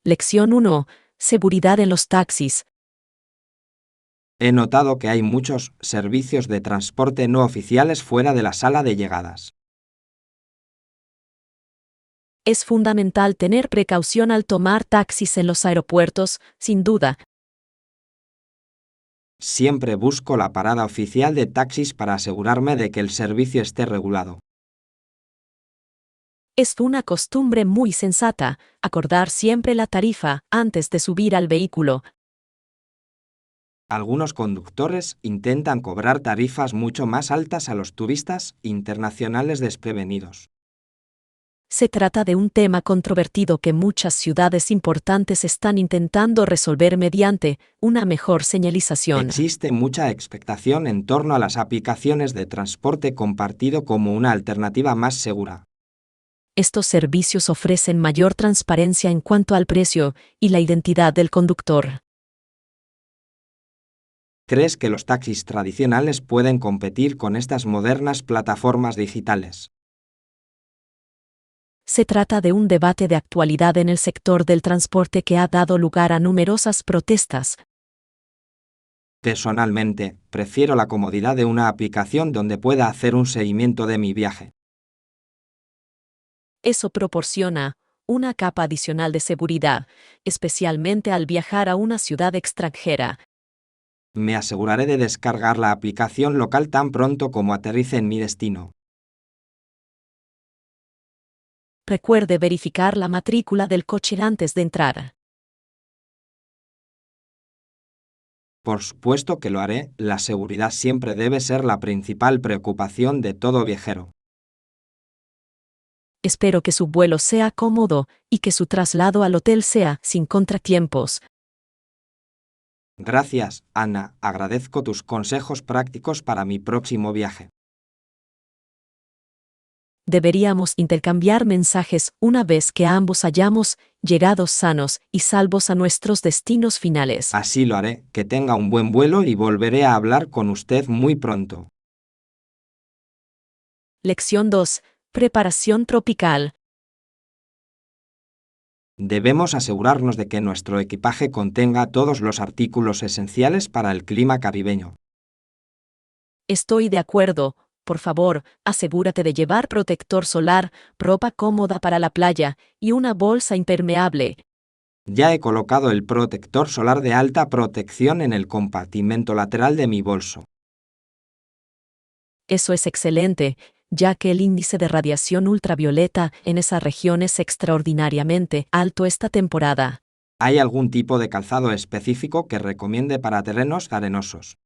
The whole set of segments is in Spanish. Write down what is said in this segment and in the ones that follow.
Lección 1. Seguridad en los taxis. He notado que hay muchos servicios de transporte no oficiales fuera de la sala de llegadas. Es fundamental tener precaución al tomar taxis en los aeropuertos, sin duda. Siempre busco la parada oficial de taxis para asegurarme de que el servicio esté regulado. Es una costumbre muy sensata, acordar siempre la tarifa antes de subir al vehículo. Algunos conductores intentan cobrar tarifas mucho más altas a los turistas internacionales desprevenidos. Se trata de un tema controvertido que muchas ciudades importantes están intentando resolver mediante una mejor señalización. Existe mucha expectación en torno a las aplicaciones de transporte compartido como una alternativa más segura. Estos servicios ofrecen mayor transparencia en cuanto al precio y la identidad del conductor. ¿Crees que los taxis tradicionales pueden competir con estas modernas plataformas digitales? Se trata de un debate de actualidad en el sector del transporte que ha dado lugar a numerosas protestas. Personalmente, prefiero la comodidad de una aplicación donde pueda hacer un seguimiento de mi viaje. Eso proporciona una capa adicional de seguridad, especialmente al viajar a una ciudad extranjera. Me aseguraré de descargar la aplicación local tan pronto como aterrice en mi destino. Recuerde verificar la matrícula del coche antes de entrar. Por supuesto que lo haré, la seguridad siempre debe ser la principal preocupación de todo viajero. Espero que su vuelo sea cómodo y que su traslado al hotel sea sin contratiempos. Gracias, Ana, agradezco tus consejos prácticos para mi próximo viaje. Deberíamos intercambiar mensajes una vez que ambos hayamos llegado sanos y salvos a nuestros destinos finales. Así lo haré, que tenga un buen vuelo y volveré a hablar con usted muy pronto. Lección 2. Preparación tropical. Debemos asegurarnos de que nuestro equipaje contenga todos los artículos esenciales para el clima caribeño. Estoy de acuerdo. Por favor, asegúrate de llevar protector solar, ropa cómoda para la playa y una bolsa impermeable. Ya he colocado el protector solar de alta protección en el compartimento lateral de mi bolso. Eso es excelente, ya que el índice de radiación ultravioleta en esa región es extraordinariamente alto esta temporada. ¿Hay algún tipo de calzado específico que recomiende para terrenos arenosos?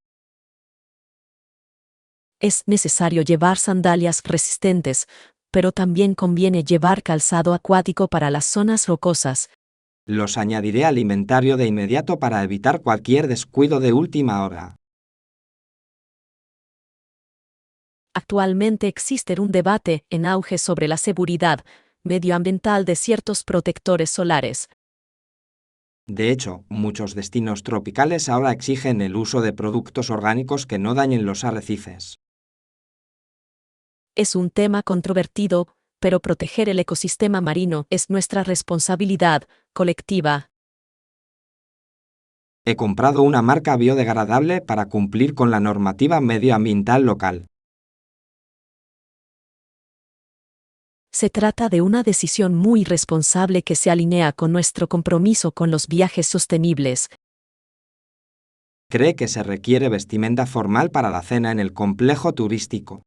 Es necesario llevar sandalias resistentes, pero también conviene llevar calzado acuático para las zonas rocosas. Los añadiré al inventario de inmediato para evitar cualquier descuido de última hora. Actualmente existe un debate en auge sobre la seguridad medioambiental de ciertos protectores solares. De hecho, muchos destinos tropicales ahora exigen el uso de productos orgánicos que no dañen los arrecifes. Es un tema controvertido, pero proteger el ecosistema marino es nuestra responsabilidad colectiva. He comprado una marca biodegradable para cumplir con la normativa medioambiental local. Se trata de una decisión muy responsable que se alinea con nuestro compromiso con los viajes sostenibles. ¿Cree que se requiere vestimenta formal para la cena en el complejo turístico?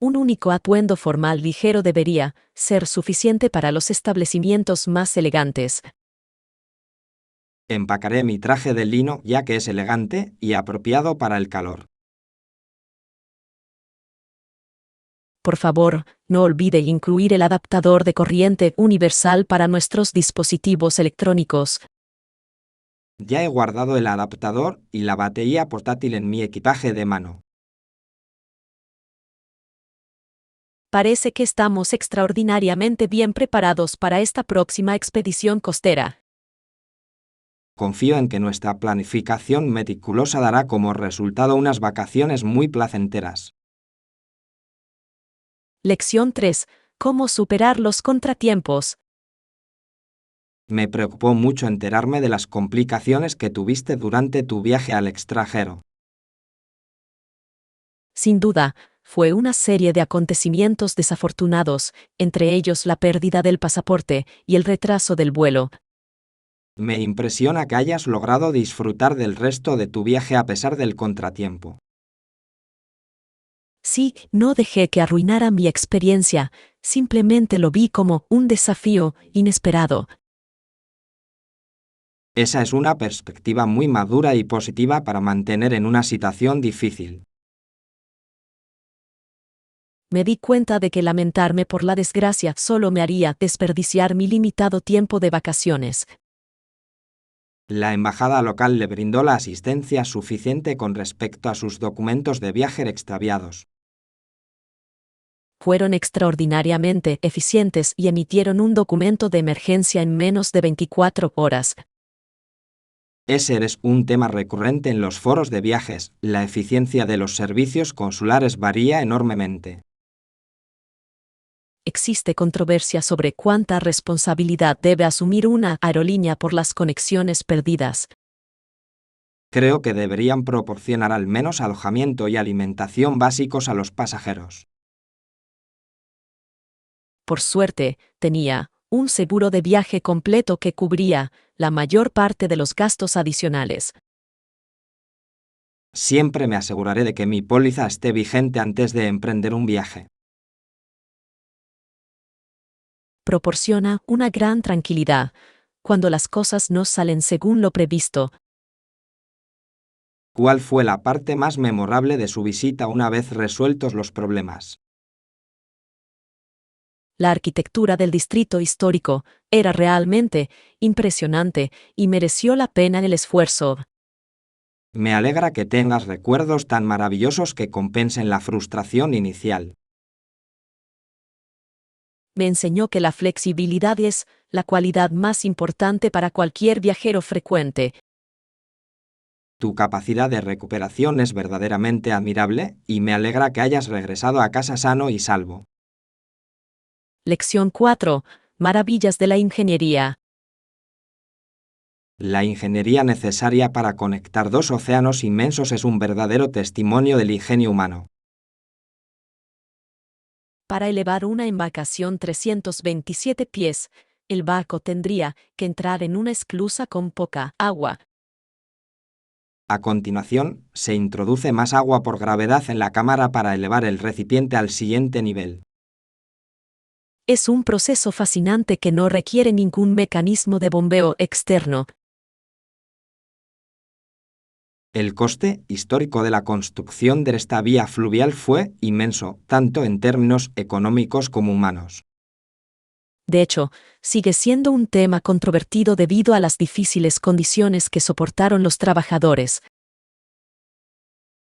Un único atuendo formal ligero debería ser suficiente para los establecimientos más elegantes. Empacaré mi traje de lino ya que es elegante y apropiado para el calor. Por favor, no olvide incluir el adaptador de corriente universal para nuestros dispositivos electrónicos. Ya he guardado el adaptador y la batería portátil en mi equipaje de mano. Parece que estamos extraordinariamente bien preparados para esta próxima expedición costera. Confío en que nuestra planificación meticulosa dará como resultado unas vacaciones muy placenteras. Lección 3. Cómo superar los contratiempos. Me preocupó mucho enterarme de las complicaciones que tuviste durante tu viaje al extranjero. Sin duda, fue una serie de acontecimientos desafortunados, entre ellos la pérdida del pasaporte y el retraso del vuelo. Me impresiona que hayas logrado disfrutar del resto de tu viaje a pesar del contratiempo. Sí, no dejé que arruinara mi experiencia, simplemente lo vi como un desafío inesperado. Esa es una perspectiva muy madura y positiva para mantener en una situación difícil. Me di cuenta de que lamentarme por la desgracia solo me haría desperdiciar mi limitado tiempo de vacaciones. La embajada local le brindó la asistencia suficiente con respecto a sus documentos de viaje extraviados. Fueron extraordinariamente eficientes y emitieron un documento de emergencia en menos de 24 horas. Ese es un tema recurrente en los foros de viajes. La eficiencia de los servicios consulares varía enormemente. Existe controversia sobre cuánta responsabilidad debe asumir una aerolínea por las conexiones perdidas. Creo que deberían proporcionar al menos alojamiento y alimentación básicos a los pasajeros. Por suerte, tenía un seguro de viaje completo que cubría la mayor parte de los gastos adicionales. Siempre me aseguraré de que mi póliza esté vigente antes de emprender un viaje. Proporciona una gran tranquilidad cuando las cosas no salen según lo previsto. ¿Cuál fue la parte más memorable de su visita una vez resueltos los problemas? La arquitectura del distrito histórico era realmente impresionante y mereció la pena el esfuerzo. Me alegra que tengas recuerdos tan maravillosos que compensen la frustración inicial. Me enseñó que la flexibilidad es la cualidad más importante para cualquier viajero frecuente. Tu capacidad de recuperación es verdaderamente admirable y me alegra que hayas regresado a casa sano y salvo. Lección 4. Maravillas de la ingeniería. La ingeniería necesaria para conectar dos océanos inmensos es un verdadero testimonio del ingenio humano. Para elevar una embarcación 327 pies, el barco tendría que entrar en una esclusa con poca agua. A continuación, se introduce más agua por gravedad en la cámara para elevar el recipiente al siguiente nivel. Es un proceso fascinante que no requiere ningún mecanismo de bombeo externo. El coste histórico de la construcción de esta vía fluvial fue inmenso, tanto en términos económicos como humanos. De hecho, sigue siendo un tema controvertido debido a las difíciles condiciones que soportaron los trabajadores.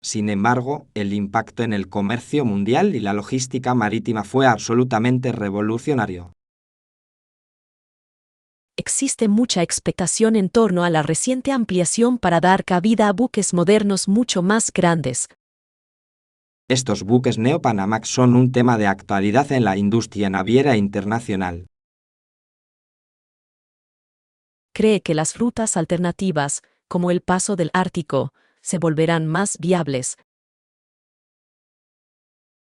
Sin embargo, el impacto en el comercio mundial y la logística marítima fue absolutamente revolucionario. Existe mucha expectación en torno a la reciente ampliación para dar cabida a buques modernos mucho más grandes. Estos buques Neo-Panamax son un tema de actualidad en la industria naviera internacional. Cree que las rutas alternativas, como el paso del Ártico, se volverán más viables.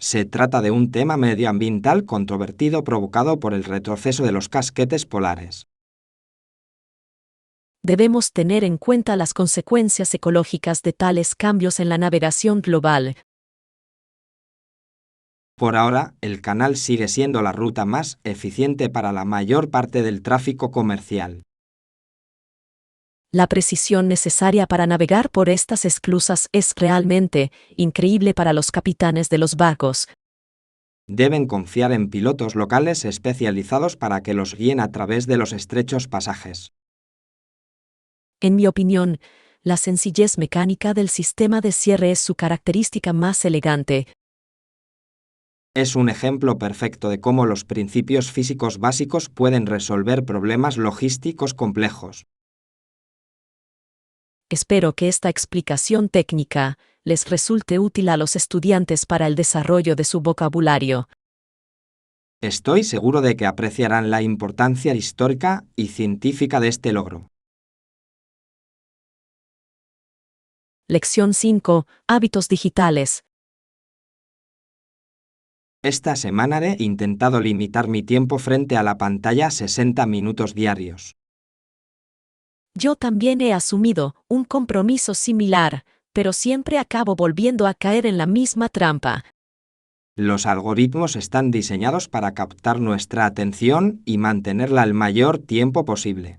Se trata de un tema medioambiental controvertido provocado por el retroceso de los casquetes polares. Debemos tener en cuenta las consecuencias ecológicas de tales cambios en la navegación global. Por ahora, el canal sigue siendo la ruta más eficiente para la mayor parte del tráfico comercial. La precisión necesaria para navegar por estas esclusas es realmente increíble para los capitanes de los barcos. Deben confiar en pilotos locales especializados para que los guíen a través de los estrechos pasajes. En mi opinión, la sencillez mecánica del sistema de cierre es su característica más elegante. Es un ejemplo perfecto de cómo los principios físicos básicos pueden resolver problemas logísticos complejos. Espero que esta explicación técnica les resulte útil a los estudiantes para el desarrollo de su vocabulario. Estoy seguro de que apreciarán la importancia histórica y científica de este logro. Lección 5. Hábitos digitales. Esta semana he intentado limitar mi tiempo frente a la pantalla a 60 minutos diarios. Yo también he asumido un compromiso similar, pero siempre acabo volviendo a caer en la misma trampa. Los algoritmos están diseñados para captar nuestra atención y mantenerla el mayor tiempo posible.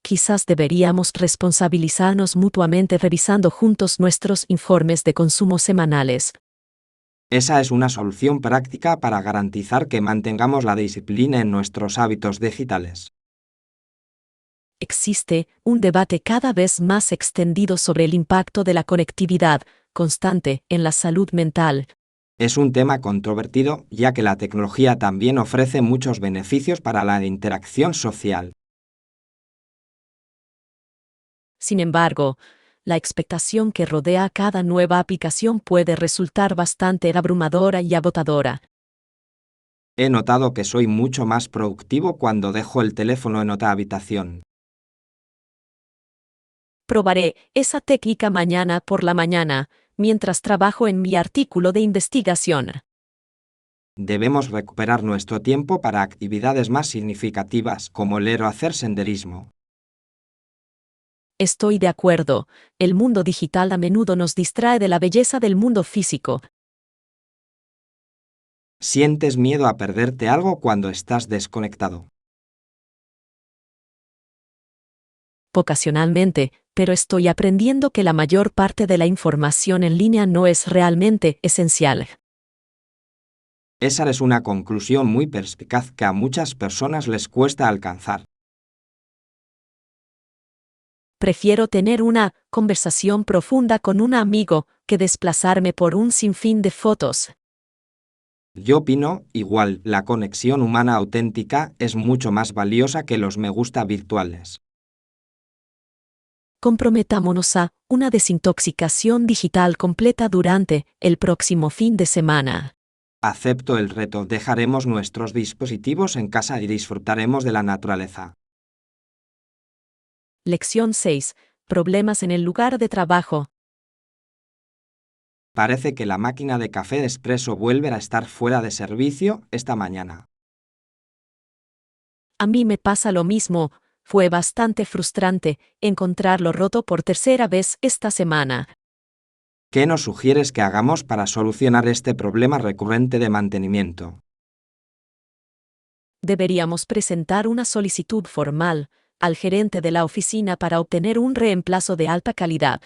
Quizás deberíamos responsabilizarnos mutuamente revisando juntos nuestros informes de consumo semanales. Esa es una solución práctica para garantizar que mantengamos la disciplina en nuestros hábitos digitales. Existe un debate cada vez más extendido sobre el impacto de la conectividad constante en la salud mental. Es un tema controvertido, ya que la tecnología también ofrece muchos beneficios para la interacción social. Sin embargo, la expectación que rodea a cada nueva aplicación puede resultar bastante abrumadora y agotadora. He notado que soy mucho más productivo cuando dejo el teléfono en otra habitación. Probaré esa técnica mañana por la mañana, mientras trabajo en mi artículo de investigación. Debemos recuperar nuestro tiempo para actividades más significativas, como leer o hacer senderismo. Estoy de acuerdo, el mundo digital a menudo nos distrae de la belleza del mundo físico. ¿Sientes miedo a perderte algo cuando estás desconectado? Ocasionalmente, pero estoy aprendiendo que la mayor parte de la información en línea no es realmente esencial. Esa es una conclusión muy perspicaz que a muchas personas les cuesta alcanzar. Prefiero tener una conversación profunda con un amigo que desplazarme por un sinfín de fotos. Yo opino, igual, la conexión humana auténtica es mucho más valiosa que los me gusta virtuales. Comprometámonos a una desintoxicación digital completa durante el próximo fin de semana. Acepto el reto, dejaremos nuestros dispositivos en casa y disfrutaremos de la naturaleza. Lección 6. Problemas en el lugar de trabajo. Parece que la máquina de café de expreso vuelve a estar fuera de servicio esta mañana. A mí me pasa lo mismo, fue bastante frustrante encontrarlo roto por tercera vez esta semana. ¿Qué nos sugieres que hagamos para solucionar este problema recurrente de mantenimiento? Deberíamos presentar una solicitud formal al gerente de la oficina para obtener un reemplazo de alta calidad.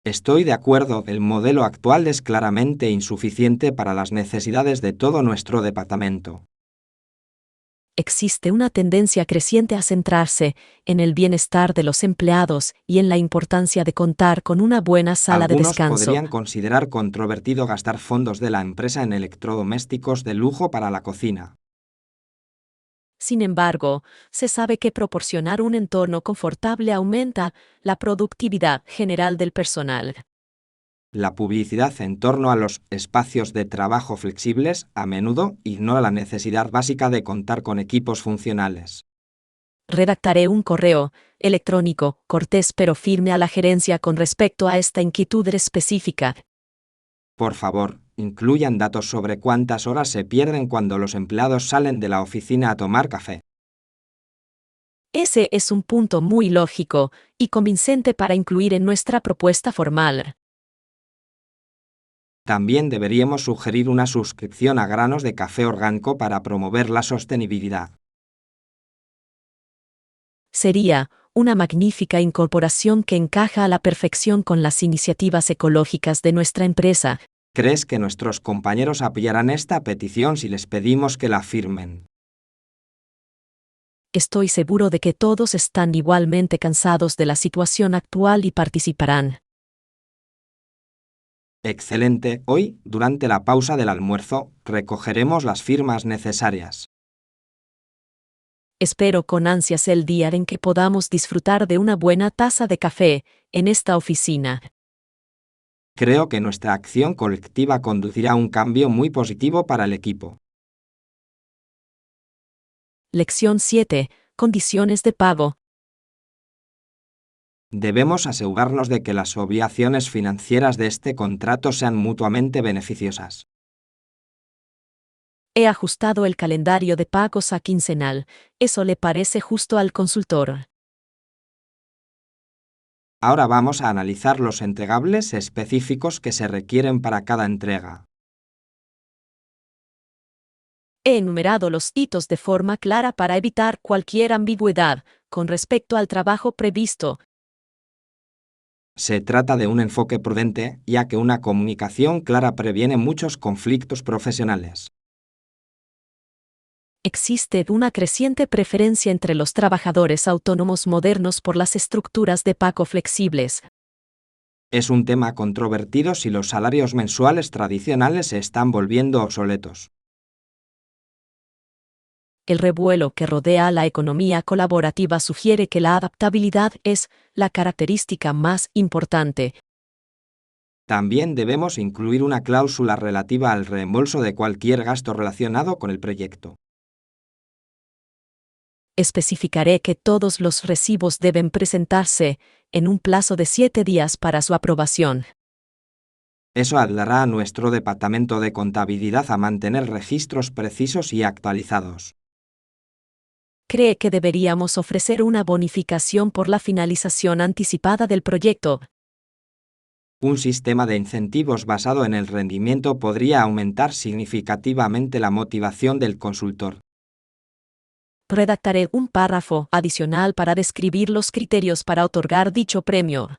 Estoy de acuerdo, el modelo actual es claramente insuficiente para las necesidades de todo nuestro departamento. Existe una tendencia creciente a centrarse en el bienestar de los empleados y en la importancia de contar con una buena sala de Algunos descanso. podrían considerar controvertido gastar fondos de la empresa en electrodomésticos de lujo para la cocina. Sin embargo, se sabe que proporcionar un entorno confortable aumenta la productividad general del personal. La publicidad en torno a los espacios de trabajo flexibles a menudo ignora la necesidad básica de contar con equipos funcionales. Redactaré un correo electrónico cortés pero firme a la gerencia con respecto a esta inquietud específica. Por favor, incluyan datos sobre cuántas horas se pierden cuando los empleados salen de la oficina a tomar café. Ese es un punto muy lógico y convincente para incluir en nuestra propuesta formal. También deberíamos sugerir una suscripción a granos de café orgánico para promover la sostenibilidad. Sería una magnífica incorporación que encaja a la perfección con las iniciativas ecológicas de nuestra empresa. ¿Crees que nuestros compañeros apoyarán esta petición si les pedimos que la firmen? Estoy seguro de que todos están igualmente cansados de la situación actual y participarán. Excelente. Hoy, durante la pausa del almuerzo, recogeremos las firmas necesarias. Espero con ansias el día en que podamos disfrutar de una buena taza de café en esta oficina. Creo que nuestra acción colectiva conducirá a un cambio muy positivo para el equipo. Lección 7. Condiciones de pago. Debemos asegurarnos de que las obligaciones financieras de este contrato sean mutuamente beneficiosas. He ajustado el calendario de pagos a quincenal. ¿Eso le parece justo al consultor? Ahora vamos a analizar los entregables específicos que se requieren para cada entrega. He enumerado los hitos de forma clara para evitar cualquier ambigüedad con respecto al trabajo previsto. Se trata de un enfoque prudente, ya que una comunicación clara previene muchos conflictos profesionales. Existe una creciente preferencia entre los trabajadores autónomos modernos por las estructuras de pago flexibles. Es un tema controvertido si los salarios mensuales tradicionales se están volviendo obsoletos. El revuelo que rodea a la economía colaborativa sugiere que la adaptabilidad es la característica más importante. También debemos incluir una cláusula relativa al reembolso de cualquier gasto relacionado con el proyecto. Especificaré que todos los recibos deben presentarse en un plazo de 7 días para su aprobación. Eso ayudará a nuestro departamento de contabilidad a mantener registros precisos y actualizados. ¿Cree que deberíamos ofrecer una bonificación por la finalización anticipada del proyecto? Un sistema de incentivos basado en el rendimiento podría aumentar significativamente la motivación del consultor. Redactaré un párrafo adicional para describir los criterios para otorgar dicho premio.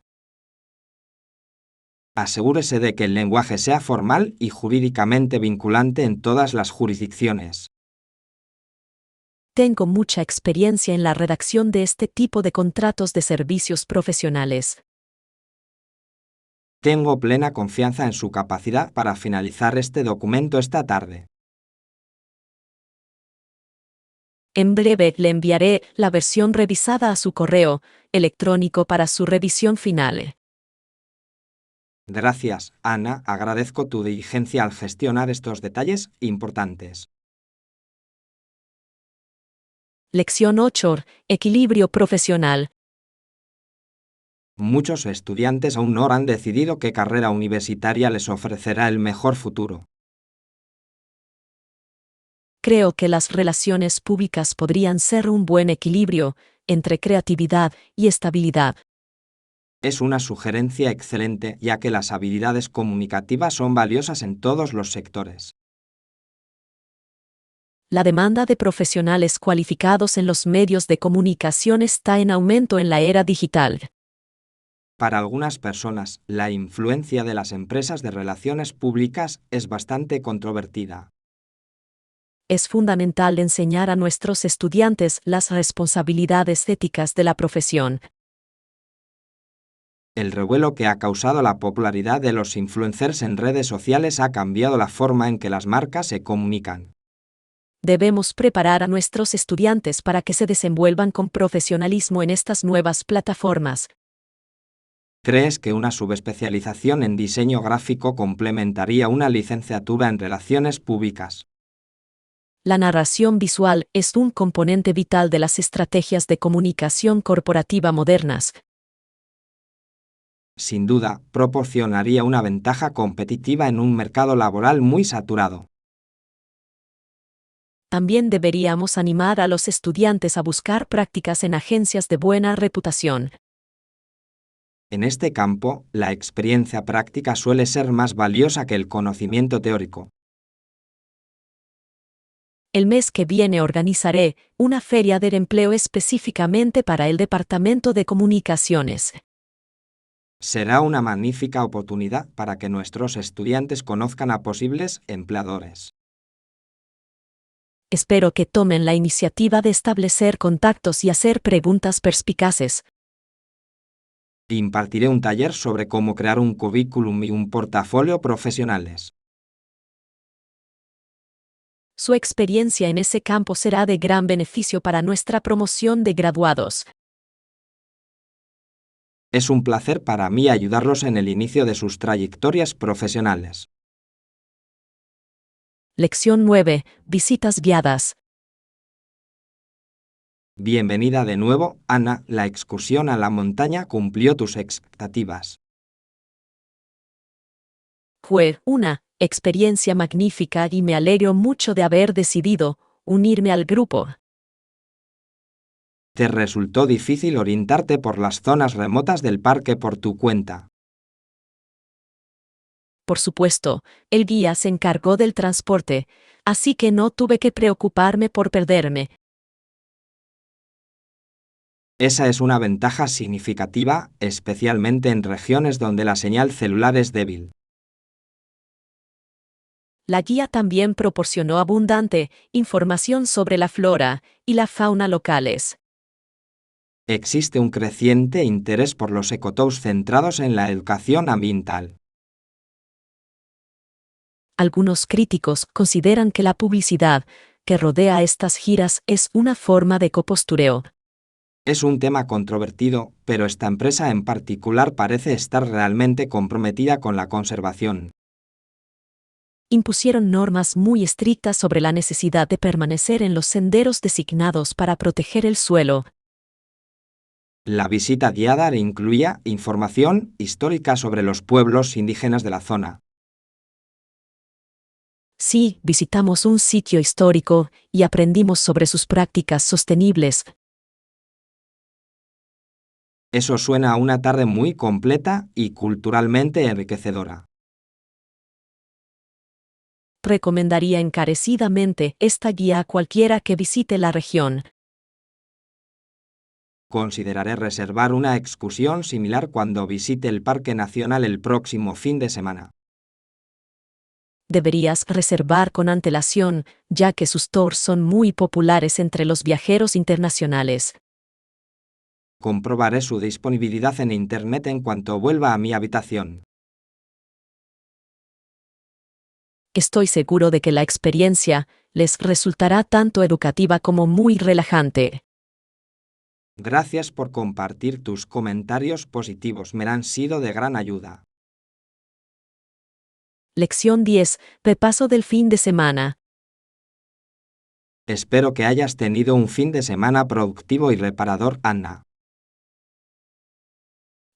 Asegúrese de que el lenguaje sea formal y jurídicamente vinculante en todas las jurisdicciones. Tengo mucha experiencia en la redacción de este tipo de contratos de servicios profesionales. Tengo plena confianza en su capacidad para finalizar este documento esta tarde. En breve le enviaré la versión revisada a su correo electrónico para su revisión final. Gracias, Ana. Agradezco tu diligencia al gestionar estos detalles importantes. Lección 8. Equilibrio profesional. Muchos estudiantes aún no han decidido qué carrera universitaria les ofrecerá el mejor futuro. Creo que las relaciones públicas podrían ser un buen equilibrio entre creatividad y estabilidad. Es una sugerencia excelente, ya que las habilidades comunicativas son valiosas en todos los sectores. La demanda de profesionales cualificados en los medios de comunicación está en aumento en la era digital. Para algunas personas, la influencia de las empresas de relaciones públicas es bastante controvertida. Es fundamental enseñar a nuestros estudiantes las responsabilidades éticas de la profesión. El revuelo que ha causado la popularidad de los influencers en redes sociales ha cambiado la forma en que las marcas se comunican. Debemos preparar a nuestros estudiantes para que se desenvuelvan con profesionalismo en estas nuevas plataformas. ¿Crees que una subespecialización en diseño gráfico complementaría una licenciatura en relaciones públicas? La narración visual es un componente vital de las estrategias de comunicación corporativa modernas. Sin duda, proporcionaría una ventaja competitiva en un mercado laboral muy saturado. También deberíamos animar a los estudiantes a buscar prácticas en agencias de buena reputación. En este campo, la experiencia práctica suele ser más valiosa que el conocimiento teórico. El mes que viene organizaré una feria de empleo específicamente para el Departamento de Comunicaciones. Será una magnífica oportunidad para que nuestros estudiantes conozcan a posibles empleadores. Espero que tomen la iniciativa de establecer contactos y hacer preguntas perspicaces. Impartiré un taller sobre cómo crear un currículum y un portafolio profesionales. Su experiencia en ese campo será de gran beneficio para nuestra promoción de graduados. Es un placer para mí ayudarlos en el inicio de sus trayectorias profesionales. Lección 9. Visitas guiadas. Bienvenida de nuevo, Ana. La excursión a la montaña cumplió tus expectativas. Fue una experiencia magnífica y me alegro mucho de haber decidido unirme al grupo. ¿Te resultó difícil orientarte por las zonas remotas del parque por tu cuenta? Por supuesto, el guía se encargó del transporte, así que no tuve que preocuparme por perderme. Esa es una ventaja significativa, especialmente en regiones donde la señal celular es débil. La guía también proporcionó abundante información sobre la flora y la fauna locales. Existe un creciente interés por los ecotours centrados en la educación ambiental. Algunos críticos consideran que la publicidad que rodea estas giras es una forma de ecopostureo. Es un tema controvertido, pero esta empresa en particular parece estar realmente comprometida con la conservación. Impusieron normas muy estrictas sobre la necesidad de permanecer en los senderos designados para proteger el suelo. La visita guiada incluía información histórica sobre los pueblos indígenas de la zona. Sí, visitamos un sitio histórico y aprendimos sobre sus prácticas sostenibles. Eso suena a una tarde muy completa y culturalmente enriquecedora. Recomendaría encarecidamente esta guía a cualquiera que visite la región. Consideraré reservar una excursión similar cuando visite el Parque Nacional el próximo fin de semana. Deberías reservar con antelación, ya que sus tours son muy populares entre los viajeros internacionales. Comprobaré su disponibilidad en Internet en cuanto vuelva a mi habitación. Estoy seguro de que la experiencia les resultará tanto educativa como muy relajante. Gracias por compartir tus comentarios positivos, me han sido de gran ayuda. Lección 10. Repaso del fin de semana. Espero que hayas tenido un fin de semana productivo y reparador, Anna.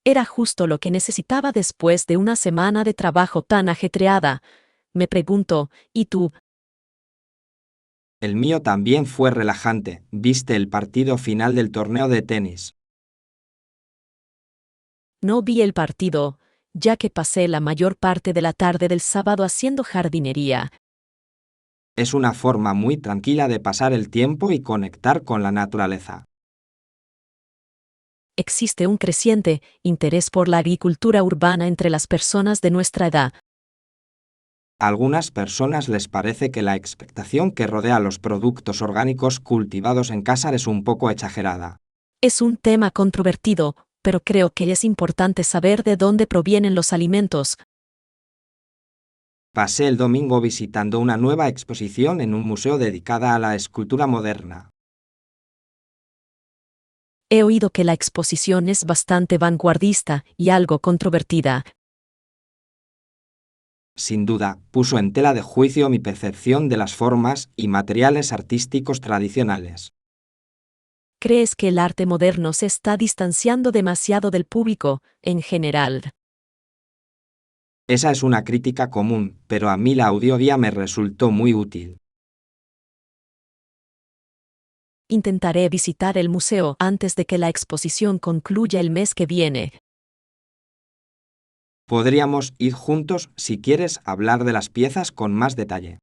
Era justo lo que necesitaba después de una semana de trabajo tan ajetreada. Me pregunto, ¿y tú? El mío también fue relajante. ¿Viste el partido final del torneo de tenis? No vi el partido, ya que pasé la mayor parte de la tarde del sábado haciendo jardinería. Es una forma muy tranquila de pasar el tiempo y conectar con la naturaleza. Existe un creciente interés por la agricultura urbana entre las personas de nuestra edad. A algunas personas les parece que la expectación que rodea los productos orgánicos cultivados en casa es un poco exagerada. Es un tema controvertido, pero creo que es importante saber de dónde provienen los alimentos. Pasé el domingo visitando una nueva exposición en un museo dedicada a la escultura moderna. He oído que la exposición es bastante vanguardista y algo controvertida. Sin duda, puso en tela de juicio mi percepción de las formas y materiales artísticos tradicionales. ¿Crees que el arte moderno se está distanciando demasiado del público, en general? Esa es una crítica común, pero a mí la audioguía me resultó muy útil. Intentaré visitar el museo antes de que la exposición concluya el mes que viene. Podríamos ir juntos si quieres hablar de las piezas con más detalle.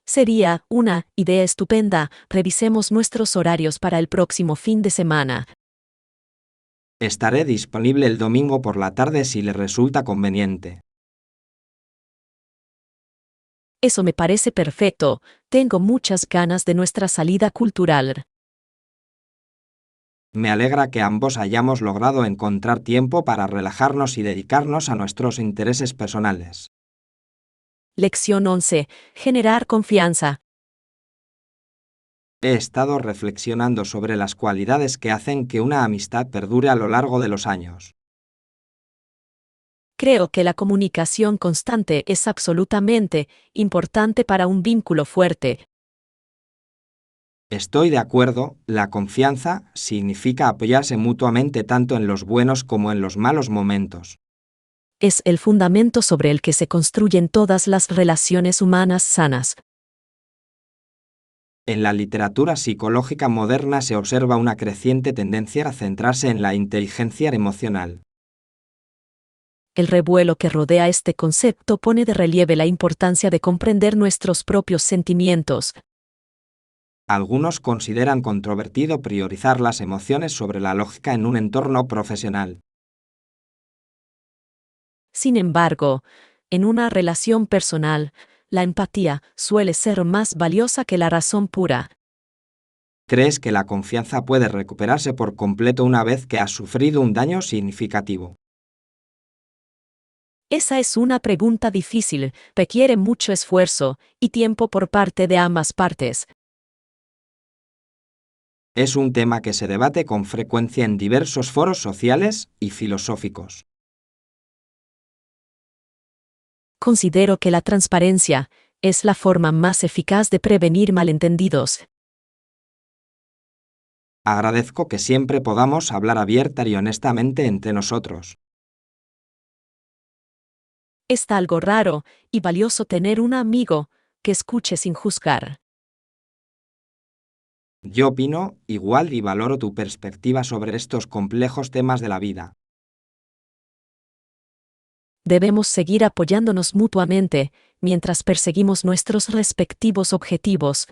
Sería una idea estupenda. Revisemos nuestros horarios para el próximo fin de semana. Estaré disponible el domingo por la tarde si le resulta conveniente. Eso me parece perfecto. Tengo muchas ganas de nuestra salida cultural. Me alegra que ambos hayamos logrado encontrar tiempo para relajarnos y dedicarnos a nuestros intereses personales. Lección 11. Generar confianza. He estado reflexionando sobre las cualidades que hacen que una amistad perdure a lo largo de los años. Creo que la comunicación constante es absolutamente importante para un vínculo fuerte. Estoy de acuerdo, la confianza significa apoyarse mutuamente tanto en los buenos como en los malos momentos. Es el fundamento sobre el que se construyen todas las relaciones humanas sanas. En la literatura psicológica moderna se observa una creciente tendencia a centrarse en la inteligencia emocional. El revuelo que rodea este concepto pone de relieve la importancia de comprender nuestros propios sentimientos. Algunos consideran controvertido priorizar las emociones sobre la lógica en un entorno profesional. Sin embargo, en una relación personal, la empatía suele ser más valiosa que la razón pura. ¿Crees que la confianza puede recuperarse por completo una vez que has sufrido un daño significativo? Esa es una pregunta difícil, requiere mucho esfuerzo y tiempo por parte de ambas partes. Es un tema que se debate con frecuencia en diversos foros sociales y filosóficos. Considero que la transparencia es la forma más eficaz de prevenir malentendidos. Agradezco que siempre podamos hablar abierta y honestamente entre nosotros. Es algo raro y valioso tener un amigo que escuche sin juzgar. Yo opino igual y valoro tu perspectiva sobre estos complejos temas de la vida. Debemos seguir apoyándonos mutuamente mientras perseguimos nuestros respectivos objetivos.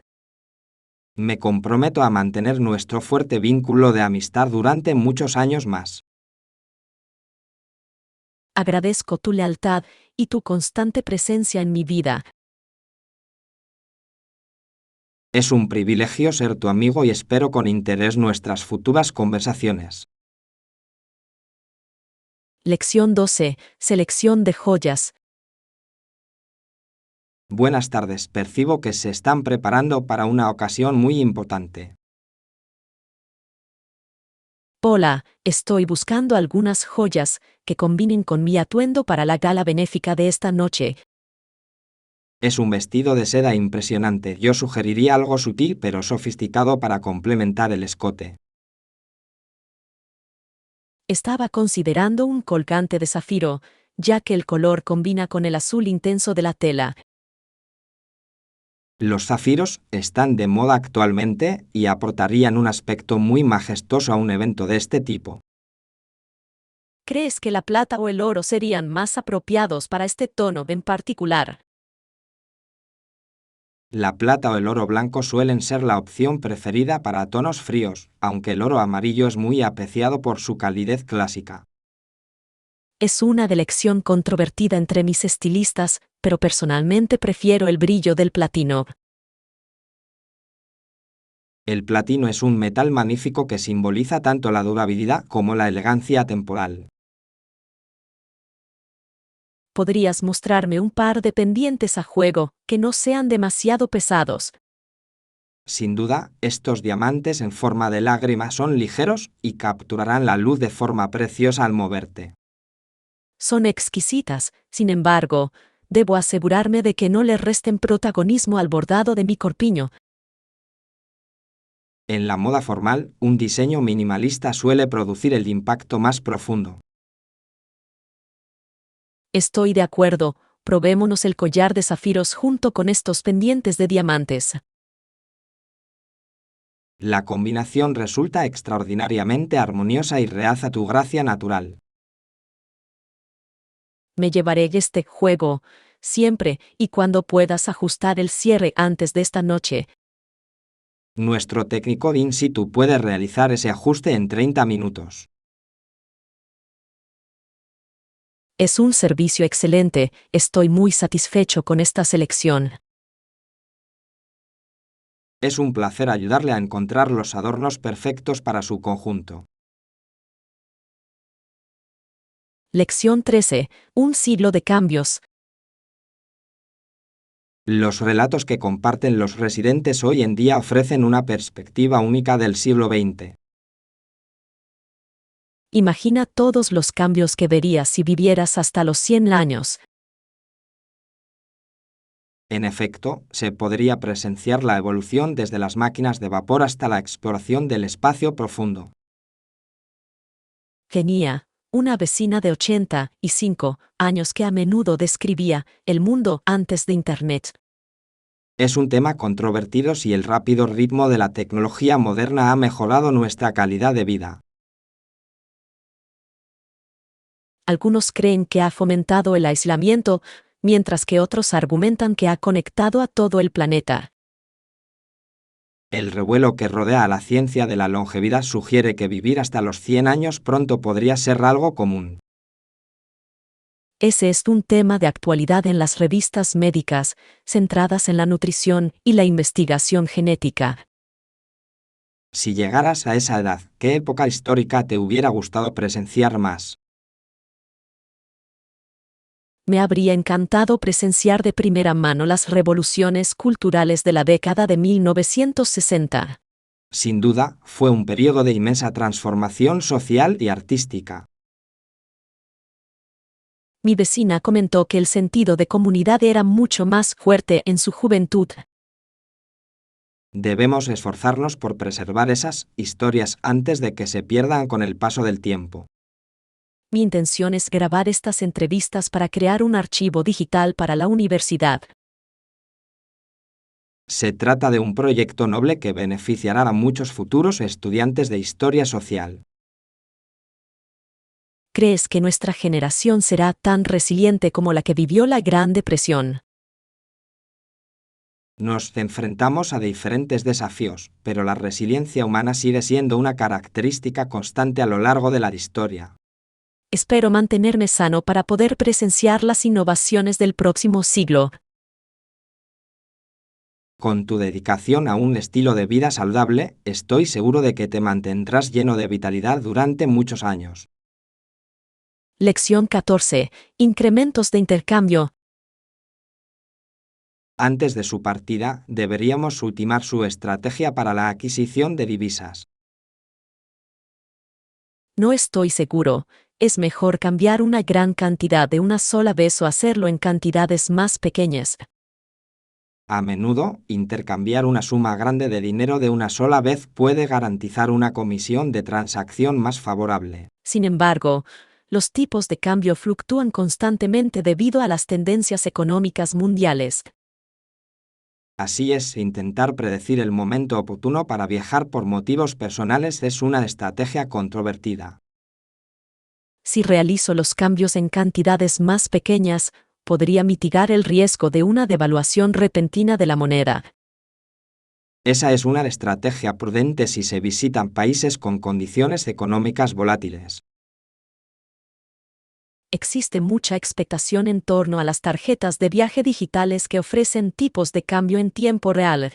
Me comprometo a mantener nuestro fuerte vínculo de amistad durante muchos años más. Agradezco tu lealtad y tu constante presencia en mi vida. Es un privilegio ser tu amigo y espero con interés nuestras futuras conversaciones. Lección 12. Selección de joyas. Buenas tardes, percibo que se están preparando para una ocasión muy importante. Hola, estoy buscando algunas joyas que combinen con mi atuendo para la gala benéfica de esta noche. Es un vestido de seda impresionante. Yo sugeriría algo sutil pero sofisticado para complementar el escote. Estaba considerando un colgante de zafiro, ya que el color combina con el azul intenso de la tela. Los zafiros están de moda actualmente y aportarían un aspecto muy majestuoso a un evento de este tipo. ¿Crees que la plata o el oro serían más apropiados para este tono en particular? La plata o el oro blanco suelen ser la opción preferida para tonos fríos, aunque el oro amarillo es muy apreciado por su calidez clásica. Es una elección controvertida entre mis estilistas, pero personalmente prefiero el brillo del platino. El platino es un metal magnífico que simboliza tanto la durabilidad como la elegancia temporal. ¿Podrías mostrarme un par de pendientes a juego que no sean demasiado pesados? Sin duda, estos diamantes en forma de lágrima son ligeros y capturarán la luz de forma preciosa al moverte. Son exquisitas, sin embargo, debo asegurarme de que no le resten protagonismo al bordado de mi corpiño. En la moda formal, un diseño minimalista suele producir el impacto más profundo. Estoy de acuerdo, probémonos el collar de zafiros junto con estos pendientes de diamantes. La combinación resulta extraordinariamente armoniosa y realza tu gracia natural. Me llevaré este juego, siempre y cuando puedas ajustar el cierre antes de esta noche. Nuestro técnico de in situ puede realizar ese ajuste en 30 minutos. Es un servicio excelente, estoy muy satisfecho con esta selección. Es un placer ayudarle a encontrar los adornos perfectos para su conjunto. Lección 13. Un siglo de cambios. Los relatos que comparten los residentes hoy en día ofrecen una perspectiva única del siglo XX. Imagina todos los cambios que verías si vivieras hasta los 100 años. En efecto, se podría presenciar la evolución desde las máquinas de vapor hasta la exploración del espacio profundo. Tenía una vecina de 85 años que a menudo describía el mundo antes de Internet. Es un tema controvertido si el rápido ritmo de la tecnología moderna ha mejorado nuestra calidad de vida. Algunos creen que ha fomentado el aislamiento, mientras que otros argumentan que ha conectado a todo el planeta. El revuelo que rodea a la ciencia de la longevidad sugiere que vivir hasta los 100 años pronto podría ser algo común. Ese es un tema de actualidad en las revistas médicas, centradas en la nutrición y la investigación genética. Si llegaras a esa edad, ¿qué época histórica te hubiera gustado presenciar más? Me habría encantado presenciar de primera mano las revoluciones culturales de la década de 1960. Sin duda, fue un periodo de inmensa transformación social y artística. Mi vecina comentó que el sentido de comunidad era mucho más fuerte en su juventud. Debemos esforzarnos por preservar esas historias antes de que se pierdan con el paso del tiempo. Mi intención es grabar estas entrevistas para crear un archivo digital para la universidad. Se trata de un proyecto noble que beneficiará a muchos futuros estudiantes de historia social. ¿Crees que nuestra generación será tan resiliente como la que vivió la Gran Depresión? Nos enfrentamos a diferentes desafíos, pero la resiliencia humana sigue siendo una característica constante a lo largo de la historia. Espero mantenerme sano para poder presenciar las innovaciones del próximo siglo. Con tu dedicación a un estilo de vida saludable, estoy seguro de que te mantendrás lleno de vitalidad durante muchos años. Lección 14. Incrementos de intercambio. Antes de su partida, deberíamos ultimar su estrategia para la adquisición de divisas. No estoy seguro. Es mejor cambiar una gran cantidad de una sola vez o hacerlo en cantidades más pequeñas. A menudo, intercambiar una suma grande de dinero de una sola vez puede garantizar una comisión de transacción más favorable. Sin embargo, los tipos de cambio fluctúan constantemente debido a las tendencias económicas mundiales. Así es, intentar predecir el momento oportuno para viajar por motivos personales es una estrategia controvertida. Si realizo los cambios en cantidades más pequeñas, podría mitigar el riesgo de una devaluación repentina de la moneda. Esa es una estrategia prudente si se visitan países con condiciones económicas volátiles. Existe mucha expectación en torno a las tarjetas de viaje digitales que ofrecen tipos de cambio en tiempo real.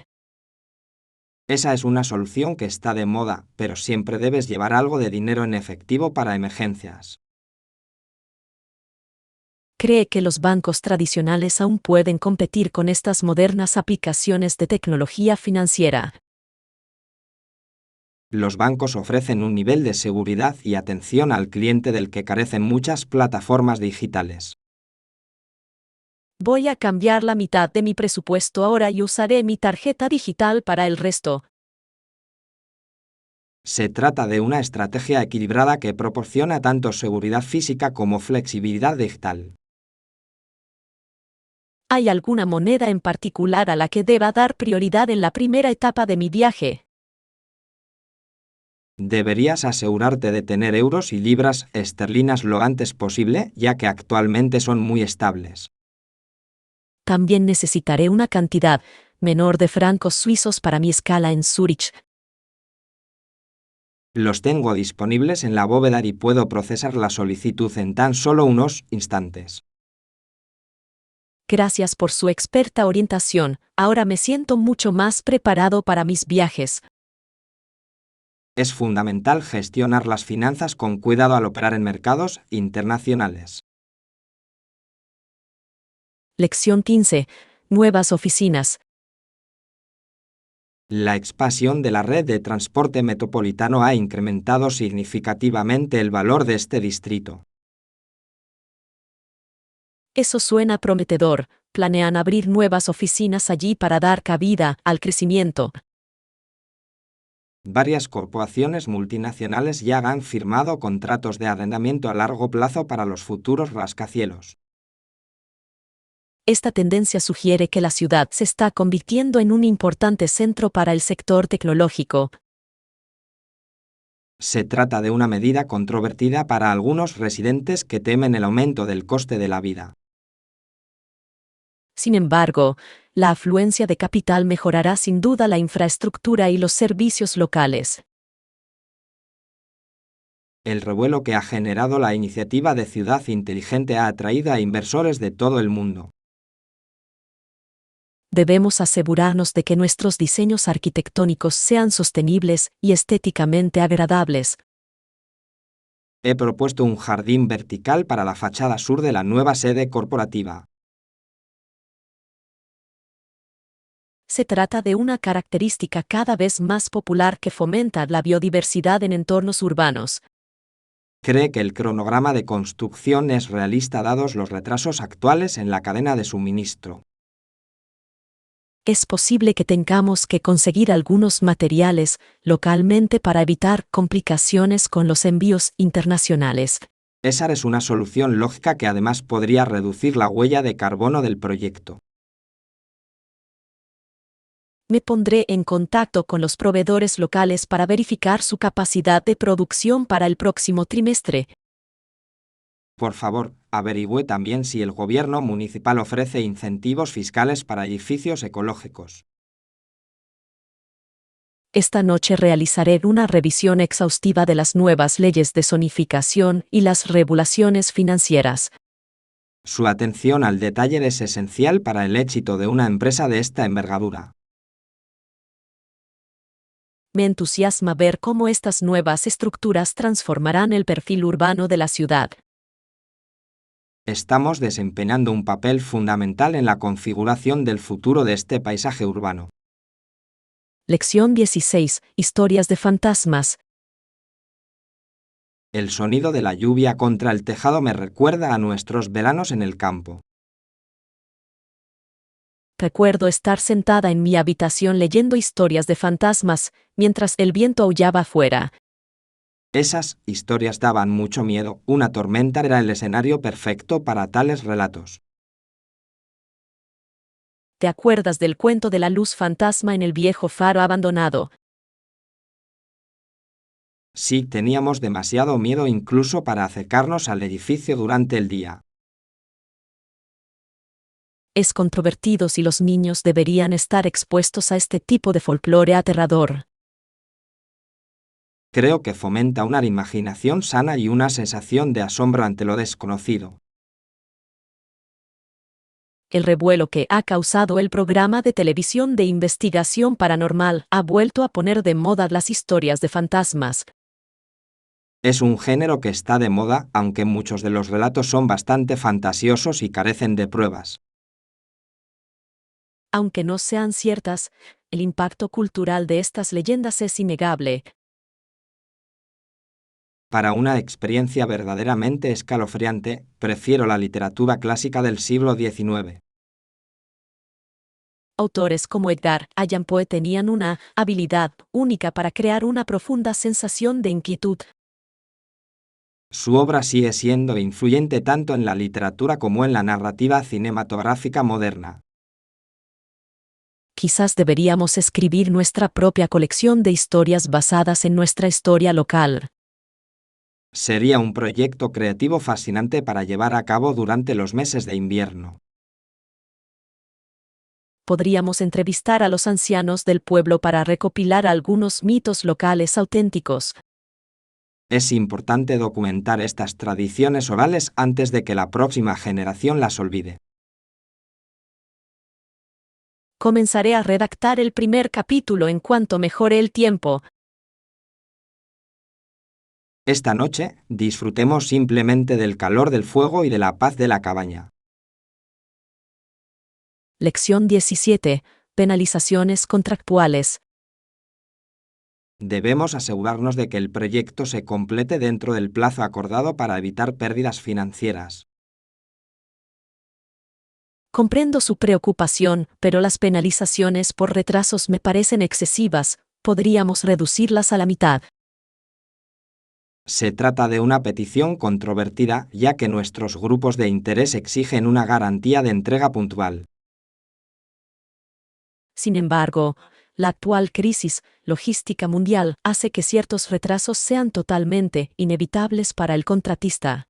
Esa es una solución que está de moda, pero siempre debes llevar algo de dinero en efectivo para emergencias. ¿Cree que los bancos tradicionales aún pueden competir con estas modernas aplicaciones de tecnología financiera? Los bancos ofrecen un nivel de seguridad y atención al cliente del que carecen muchas plataformas digitales. Voy a cambiar la mitad de mi presupuesto ahora y usaré mi tarjeta digital para el resto. Se trata de una estrategia equilibrada que proporciona tanto seguridad física como flexibilidad digital. ¿Hay alguna moneda en particular a la que deba dar prioridad en la primera etapa de mi viaje? Deberías asegurarte de tener euros y libras esterlinas lo antes posible, ya que actualmente son muy estables. También necesitaré una cantidad menor de francos suizos para mi escala en Zúrich. Los tengo disponibles en la bóveda y puedo procesar la solicitud en tan solo unos instantes. Gracias por su experta orientación. Ahora me siento mucho más preparado para mis viajes. Es fundamental gestionar las finanzas con cuidado al operar en mercados internacionales. Lección 15. Nuevas oficinas. La expansión de la red de transporte metropolitano ha incrementado significativamente el valor de este distrito. Eso suena prometedor. Planean abrir nuevas oficinas allí para dar cabida al crecimiento. Varias corporaciones multinacionales ya han firmado contratos de arrendamiento a largo plazo para los futuros rascacielos. Esta tendencia sugiere que la ciudad se está convirtiendo en un importante centro para el sector tecnológico. Se trata de una medida controvertida para algunos residentes que temen el aumento del coste de la vida. Sin embargo, la afluencia de capital mejorará sin duda la infraestructura y los servicios locales. El revuelo que ha generado la iniciativa de Ciudad Inteligente ha atraído a inversores de todo el mundo. Debemos asegurarnos de que nuestros diseños arquitectónicos sean sostenibles y estéticamente agradables. He propuesto un jardín vertical para la fachada sur de la nueva sede corporativa. Se trata de una característica cada vez más popular que fomenta la biodiversidad en entornos urbanos. Cree que el cronograma de construcción es realista dados los retrasos actuales en la cadena de suministro. Es posible que tengamos que conseguir algunos materiales localmente para evitar complicaciones con los envíos internacionales. Esa es una solución lógica que además podría reducir la huella de carbono del proyecto. Me pondré en contacto con los proveedores locales para verificar su capacidad de producción para el próximo trimestre. Por favor, averigüe también si el gobierno municipal ofrece incentivos fiscales para edificios ecológicos. Esta noche realizaré una revisión exhaustiva de las nuevas leyes de zonificación y las regulaciones financieras. Su atención al detalle es esencial para el éxito de una empresa de esta envergadura. Me entusiasma ver cómo estas nuevas estructuras transformarán el perfil urbano de la ciudad. Estamos desempeñando un papel fundamental en la configuración del futuro de este paisaje urbano. Lección 16. Historias de fantasmas. El sonido de la lluvia contra el tejado me recuerda a nuestros veranos en el campo. Recuerdo estar sentada en mi habitación leyendo historias de fantasmas, mientras el viento aullaba afuera. Esas historias daban mucho miedo. Una tormenta era el escenario perfecto para tales relatos. ¿Te acuerdas del cuento de la luz fantasma en el viejo faro abandonado? Sí, teníamos demasiado miedo incluso para acercarnos al edificio durante el día. Es controvertido si los niños deberían estar expuestos a este tipo de folclore aterrador. Creo que fomenta una imaginación sana y una sensación de asombro ante lo desconocido. El revuelo que ha causado el programa de televisión de investigación paranormal ha vuelto a poner de moda las historias de fantasmas. Es un género que está de moda, aunque muchos de los relatos son bastante fantasiosos y carecen de pruebas. Aunque no sean ciertas, el impacto cultural de estas leyendas es innegable. Para una experiencia verdaderamente escalofriante, prefiero la literatura clásica del siglo XIX. Autores como Edgar Allan Poe tenían una habilidad única para crear una profunda sensación de inquietud. Su obra sigue siendo influyente tanto en la literatura como en la narrativa cinematográfica moderna. Quizás deberíamos escribir nuestra propia colección de historias basadas en nuestra historia local. Sería un proyecto creativo fascinante para llevar a cabo durante los meses de invierno. Podríamos entrevistar a los ancianos del pueblo para recopilar algunos mitos locales auténticos. Es importante documentar estas tradiciones orales antes de que la próxima generación las olvide. Comenzaré a redactar el primer capítulo en cuanto mejore el tiempo. Esta noche, disfrutemos simplemente del calor del fuego y de la paz de la cabaña. Lección 17. Penalizaciones contractuales. Debemos asegurarnos de que el proyecto se complete dentro del plazo acordado para evitar pérdidas financieras. Comprendo su preocupación, pero las penalizaciones por retrasos me parecen excesivas. Podríamos reducirlas a la mitad. Se trata de una petición controvertida, ya que nuestros grupos de interés exigen una garantía de entrega puntual. Sin embargo, la actual crisis logística mundial hace que ciertos retrasos sean totalmente inevitables para el contratista.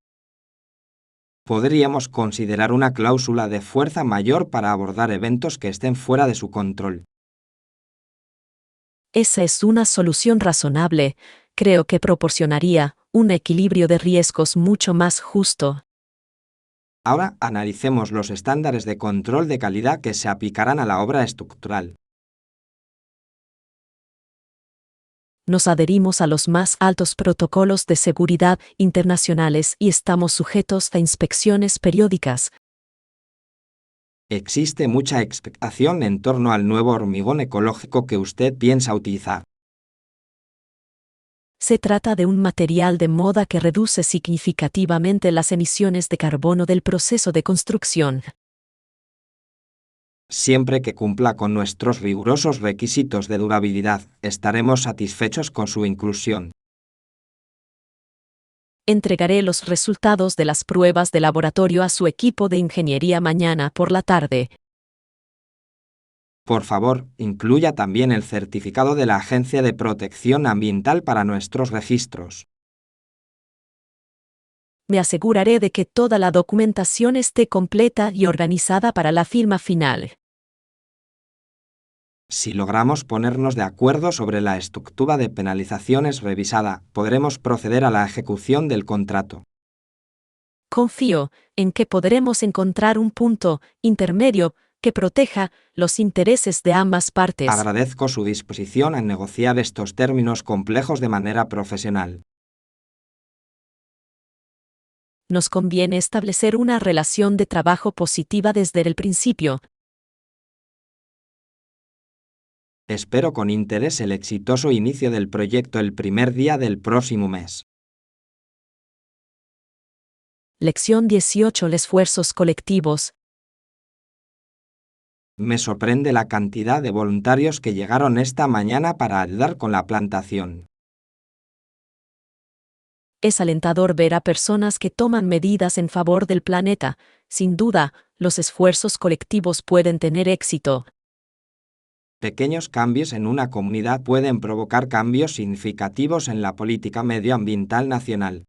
Podríamos considerar una cláusula de fuerza mayor para abordar eventos que estén fuera de su control. Esa es una solución razonable. Creo que proporcionaría un equilibrio de riesgos mucho más justo. Ahora analicemos los estándares de control de calidad que se aplicarán a la obra estructural. Nos adherimos a los más altos protocolos de seguridad internacionales y estamos sujetos a inspecciones periódicas. Existe mucha expectación en torno al nuevo hormigón ecológico que usted piensa utilizar. Se trata de un material de moda que reduce significativamente las emisiones de carbono del proceso de construcción. Siempre que cumpla con nuestros rigurosos requisitos de durabilidad, estaremos satisfechos con su inclusión. Entregaré los resultados de las pruebas de laboratorio a su equipo de ingeniería mañana por la tarde. Por favor, incluya también el certificado de la Agencia de Protección Ambiental para nuestros registros. Me aseguraré de que toda la documentación esté completa y organizada para la firma final. Si logramos ponernos de acuerdo sobre la estructura de penalizaciones revisada, podremos proceder a la ejecución del contrato. Confío en que podremos encontrar un punto intermedio que proteja los intereses de ambas partes. Agradezco su disposición a negociar estos términos complejos de manera profesional. Nos conviene establecer una relación de trabajo positiva desde el principio. Espero con interés el exitoso inicio del proyecto el primer día del próximo mes. Lección 18. Esfuerzos colectivos. Me sorprende la cantidad de voluntarios que llegaron esta mañana para ayudar con la plantación. Es alentador ver a personas que toman medidas en favor del planeta. Sin duda, los esfuerzos colectivos pueden tener éxito. Pequeños cambios en una comunidad pueden provocar cambios significativos en la política medioambiental nacional.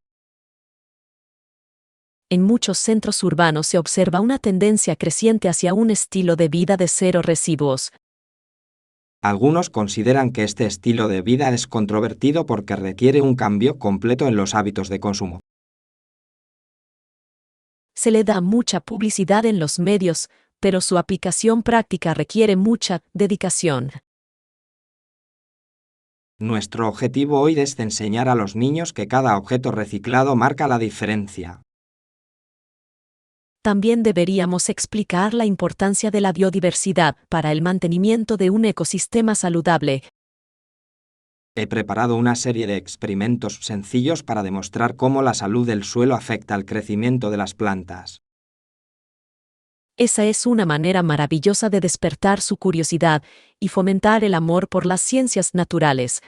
En muchos centros urbanos se observa una tendencia creciente hacia un estilo de vida de cero residuos. Algunos consideran que este estilo de vida es controvertido porque requiere un cambio completo en los hábitos de consumo. Se le da mucha publicidad en los medios, pero su aplicación práctica requiere mucha dedicación. Nuestro objetivo hoy es enseñar a los niños que cada objeto reciclado marca la diferencia. También deberíamos explicar la importancia de la biodiversidad para el mantenimiento de un ecosistema saludable. He preparado una serie de experimentos sencillos para demostrar cómo la salud del suelo afecta al crecimiento de las plantas. Esa es una manera maravillosa de despertar su curiosidad y fomentar el amor por las ciencias naturales.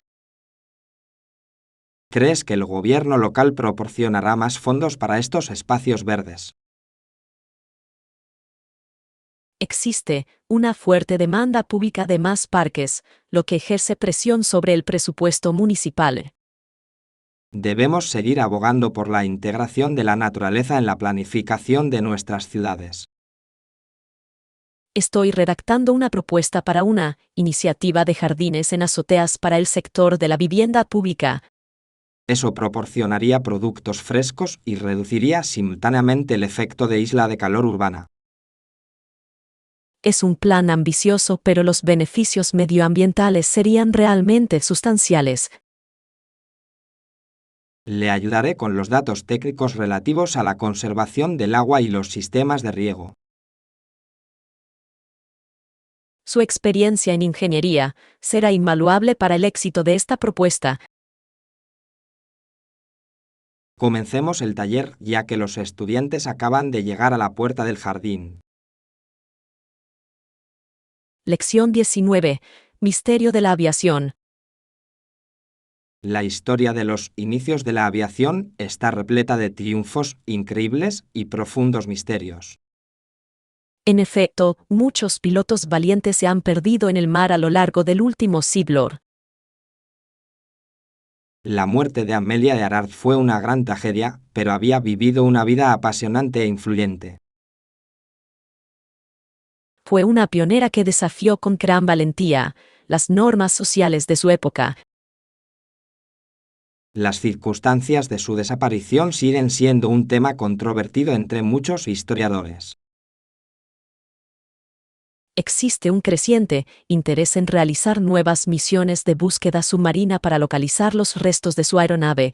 ¿Crees que el gobierno local proporcionará más fondos para estos espacios verdes? Existe una fuerte demanda pública de más parques, lo que ejerce presión sobre el presupuesto municipal. Debemos seguir abogando por la integración de la naturaleza en la planificación de nuestras ciudades. Estoy redactando una propuesta para una iniciativa de jardines en azoteas para el sector de la vivienda pública. Eso proporcionaría productos frescos y reduciría simultáneamente el efecto de isla de calor urbana. Es un plan ambicioso, pero los beneficios medioambientales serían realmente sustanciales. Le ayudaré con los datos técnicos relativos a la conservación del agua y los sistemas de riego. Su experiencia en ingeniería será invaluable para el éxito de esta propuesta. Comencemos el taller ya que los estudiantes acaban de llegar a la puerta del jardín. Lección 19. Misterio de la aviación. La historia de los inicios de la aviación está repleta de triunfos increíbles y profundos misterios. En efecto, muchos pilotos valientes se han perdido en el mar a lo largo del último siglo. La muerte de Amelia Earhart fue una gran tragedia, pero había vivido una vida apasionante e influyente. Fue una pionera que desafió con gran valentía las normas sociales de su época. Las circunstancias de su desaparición siguen siendo un tema controvertido entre muchos historiadores. Existe un creciente interés en realizar nuevas misiones de búsqueda submarina para localizar los restos de su aeronave.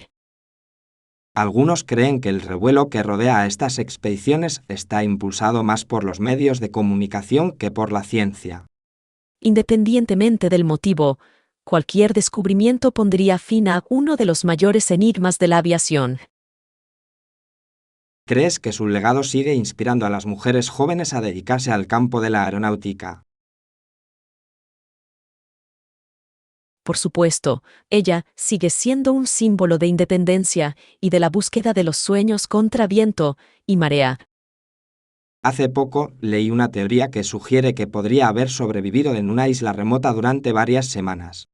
Algunos creen que el revuelo que rodea a estas expediciones está impulsado más por los medios de comunicación que por la ciencia. Independientemente del motivo, cualquier descubrimiento pondría fin a uno de los mayores enigmas de la aviación. ¿Crees que su legado sigue inspirando a las mujeres jóvenes a dedicarse al campo de la aeronáutica? Por supuesto, ella sigue siendo un símbolo de independencia y de la búsqueda de los sueños contra viento y marea. Hace poco leí una teoría que sugiere que podría haber sobrevivido en una isla remota durante varias semanas.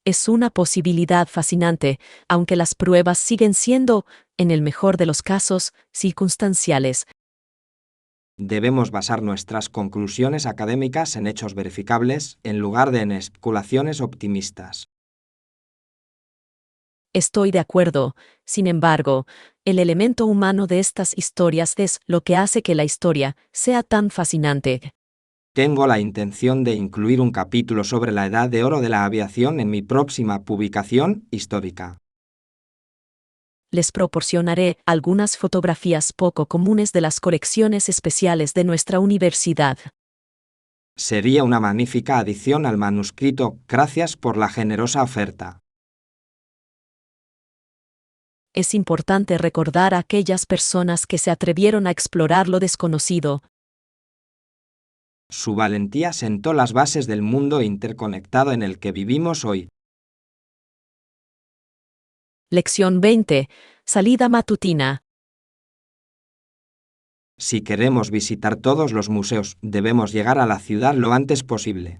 Es una posibilidad fascinante, aunque las pruebas siguen siendo, en el mejor de los casos, circunstanciales. Debemos basar nuestras conclusiones académicas en hechos verificables, en lugar de en especulaciones optimistas. Estoy de acuerdo. Sin embargo, el elemento humano de estas historias es lo que hace que la historia sea tan fascinante. Tengo la intención de incluir un capítulo sobre la edad de oro de la aviación en mi próxima publicación histórica. Les proporcionaré algunas fotografías poco comunes de las colecciones especiales de nuestra universidad. Sería una magnífica adición al manuscrito. Gracias por la generosa oferta. Es importante recordar a aquellas personas que se atrevieron a explorar lo desconocido. Su valentía sentó las bases del mundo interconectado en el que vivimos hoy. Lección 20. Salida matutina. Si queremos visitar todos los museos, debemos llegar a la ciudad lo antes posible.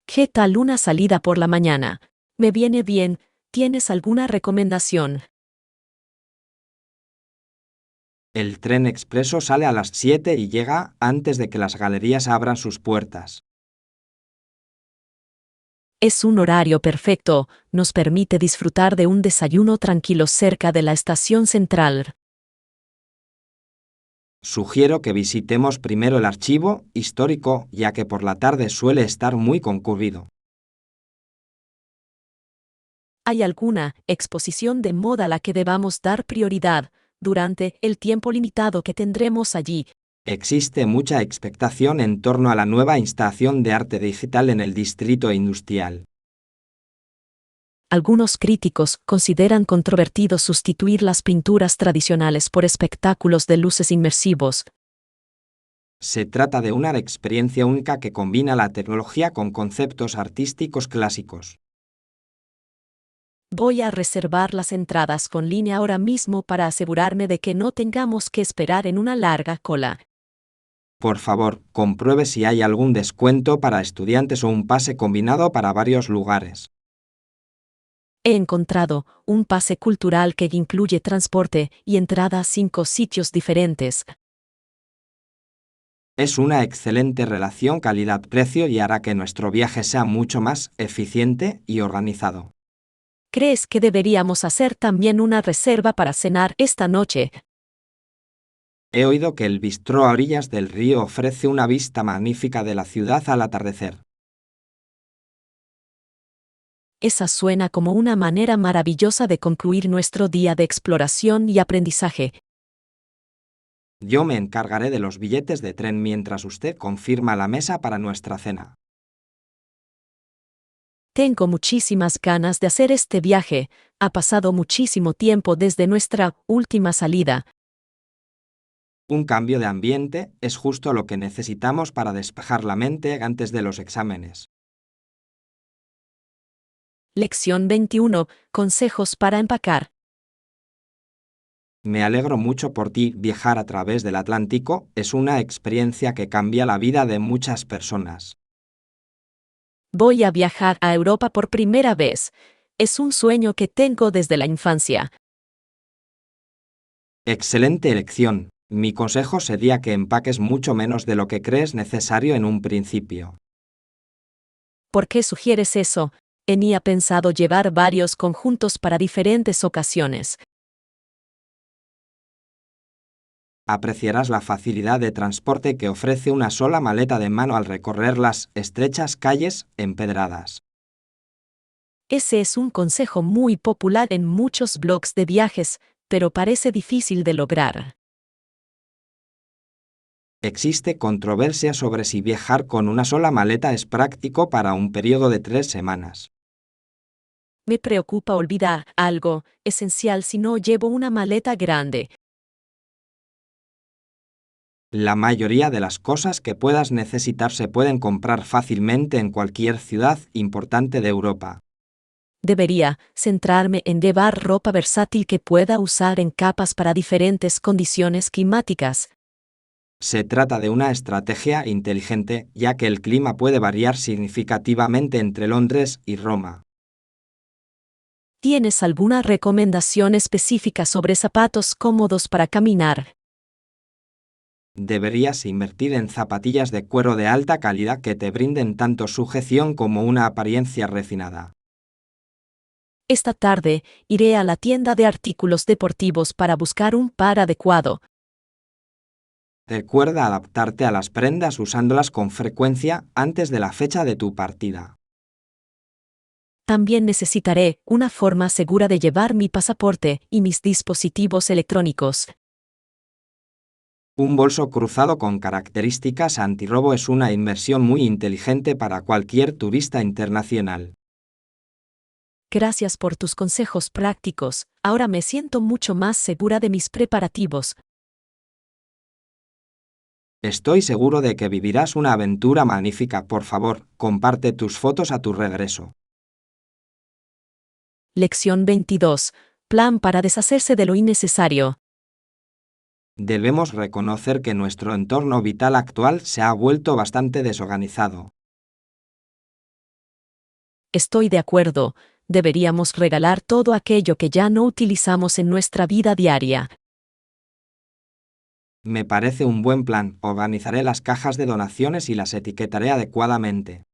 ¿Qué tal una salida por la mañana? Me viene bien. ¿Tienes alguna recomendación? El tren expreso sale a las 7 y llega antes de que las galerías abran sus puertas. Es un horario perfecto, nos permite disfrutar de un desayuno tranquilo cerca de la estación central. Sugiero que visitemos primero el archivo histórico, ya que por la tarde suele estar muy concurrido. ¿Hay alguna exposición de moda a la que debamos dar prioridad durante el tiempo limitado que tendremos allí? Existe mucha expectación en torno a la nueva instalación de arte digital en el distrito industrial. Algunos críticos consideran controvertido sustituir las pinturas tradicionales por espectáculos de luces inmersivos. Se trata de una experiencia única que combina la tecnología con conceptos artísticos clásicos. Voy a reservar las entradas con línea ahora mismo para asegurarme de que no tengamos que esperar en una larga cola. Por favor, compruebe si hay algún descuento para estudiantes o un pase combinado para varios lugares. He encontrado un pase cultural que incluye transporte y entrada a 5 sitios diferentes. Es una excelente relación calidad-precio y hará que nuestro viaje sea mucho más eficiente y organizado. ¿Crees que deberíamos hacer también una reserva para cenar esta noche? He oído que el bistró a orillas del río ofrece una vista magnífica de la ciudad al atardecer. Esa suena como una manera maravillosa de concluir nuestro día de exploración y aprendizaje. Yo me encargaré de los billetes de tren mientras usted confirma la mesa para nuestra cena. Tengo muchísimas ganas de hacer este viaje. Ha pasado muchísimo tiempo desde nuestra última salida. Un cambio de ambiente es justo lo que necesitamos para despejar la mente antes de los exámenes. Lección 21. Consejos para empacar. Me alegro mucho por ti. Viajar a través del Atlántico es una experiencia que cambia la vida de muchas personas. Voy a viajar a Europa por primera vez. Es un sueño que tengo desde la infancia. Excelente elección. Mi consejo sería que empaques mucho menos de lo que crees necesario en un principio. ¿Por qué sugieres eso? Tenía pensado llevar varios conjuntos para diferentes ocasiones. Apreciarás la facilidad de transporte que ofrece una sola maleta de mano al recorrer las estrechas calles empedradas. Ese es un consejo muy popular en muchos blogs de viajes, pero parece difícil de lograr. Existe controversia sobre si viajar con una sola maleta es práctico para un periodo de 3 semanas. Me preocupa olvidar algo esencial si no llevo una maleta grande. La mayoría de las cosas que puedas necesitar se pueden comprar fácilmente en cualquier ciudad importante de Europa. Debería centrarme en llevar ropa versátil que pueda usar en capas para diferentes condiciones climáticas. Se trata de una estrategia inteligente, ya que el clima puede variar significativamente entre Londres y Roma. ¿Tienes alguna recomendación específica sobre zapatos cómodos para caminar? Deberías invertir en zapatillas de cuero de alta calidad que te brinden tanto sujeción como una apariencia refinada. Esta tarde iré a la tienda de artículos deportivos para buscar un par adecuado. Recuerda adaptarte a las prendas usándolas con frecuencia antes de la fecha de tu partida. También necesitaré una forma segura de llevar mi pasaporte y mis dispositivos electrónicos. Un bolso cruzado con características antirrobo es una inversión muy inteligente para cualquier turista internacional. Gracias por tus consejos prácticos. Ahora me siento mucho más segura de mis preparativos. Estoy seguro de que vivirás una aventura magnífica. Por favor, comparte tus fotos a tu regreso. Lección 22. Plan para deshacerse de lo innecesario. Debemos reconocer que nuestro entorno vital actual se ha vuelto bastante desorganizado. Estoy de acuerdo. Deberíamos regalar todo aquello que ya no utilizamos en nuestra vida diaria. Me parece un buen plan. Organizaré las cajas de donaciones y las etiquetaré adecuadamente.